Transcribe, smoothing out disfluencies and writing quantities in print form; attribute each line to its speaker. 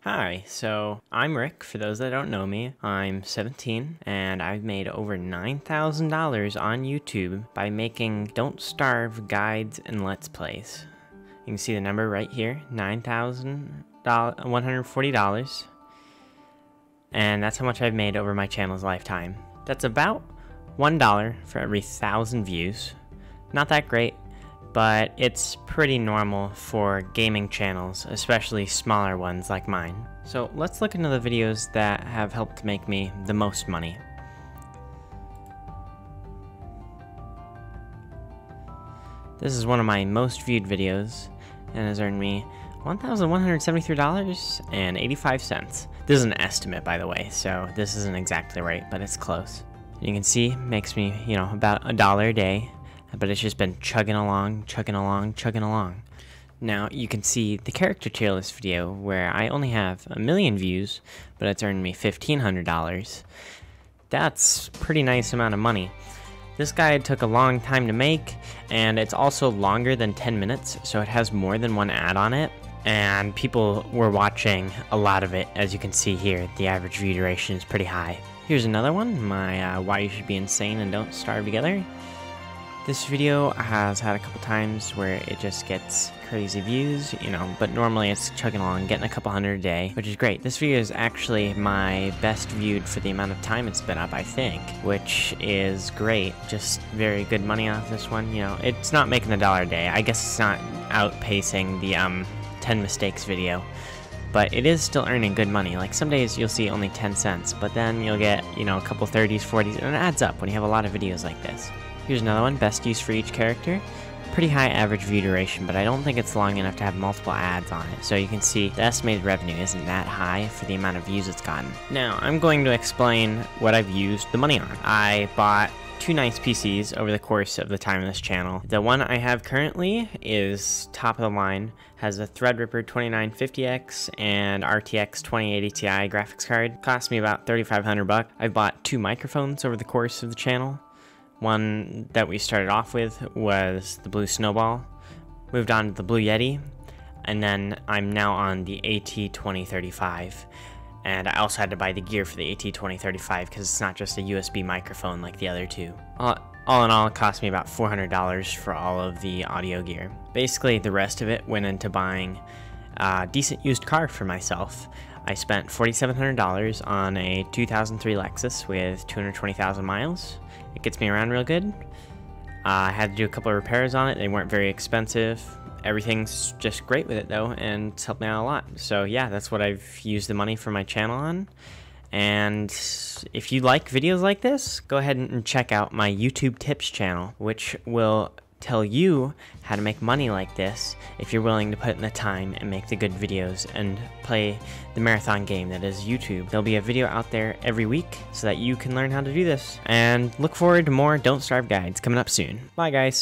Speaker 1: Hi, so I'm Rick, for those that don't know me. I'm 17, and I've made over $9,000 on YouTube by making Don't Starve guides and Let's Plays. You can see the number right here, $9,140, and that's how much I've made over my channel's lifetime. That's about $1 for every 1,000 views. Not that great, but it's pretty normal for gaming channels, especially smaller ones like mine. So let's look into the videos that have helped make me the most money. This is one of my most viewed videos and has earned me $1,173.85. This is an estimate, by the way, so this isn't exactly right, but it's close. You can see, makes me, about $1 a day. But it's just been chugging along. Now, you can see the character tier list video where I only have 1 million views, but it's earned me $1,500. That's a pretty nice amount of money. This guide took a long time to make, and it's also longer than 10 minutes, so it has more than one ad on it. And people were watching a lot of it, as you can see here. The average view duration is pretty high. Here's another one, my Why You Should Be Insane and Don't Starve Together. This video has had a couple times where it just gets crazy views, but normally it's chugging along, getting a couple hundred a day, which is great. This video is actually my best viewed for the amount of time it's been up, I think, which is great. Just very good money off this one. It's not making $1 a day. I guess it's not outpacing the 10 mistakes video, but it is still earning good money. Like some days you'll see only 10 cents, but then you'll get, a couple 30s, 40s, and it adds up when you have a lot of videos like this. Here's another one, best use for each character. Pretty high average view duration, but I don't think it's long enough to have multiple ads on it. So you can see the estimated revenue isn't that high for the amount of views it's gotten. Now, I'm going to explain what I've used the money on. I bought 2 nice PCs over the course of the time of this channel. The one I have currently is top of the line, has a Threadripper 2950X and RTX 2080 Ti graphics card. Cost me about $3,500. I bought 2 microphones over the course of the channel. One that we started off with was the Blue Snowball, moved on to the Blue Yeti, and then I'm now on the AT2035. And I also had to buy the gear for the AT2035 because it's not just a USB microphone like the other 2. All in all, it cost me about $400 for all of the audio gear. Basically, the rest of it went into buying a decent used car for myself. I spent $4,700 on a 2003 Lexus with 220,000 miles. It gets me around real good. I had to do a couple of repairs on it. They weren't very expensive. Everything's just great with it though, and it's helped me out a lot. So yeah, that's what I've used the money for my channel on. And if you like videos like this, go ahead and check out my YouTube tips channel, which will tell you how to make money like this if you're willing to put in the time and make the good videos and play the marathon game that is YouTube. There'll be a video out there every week so that you can learn how to do this. And look forward to more Don't Starve guides coming up soon. Bye guys.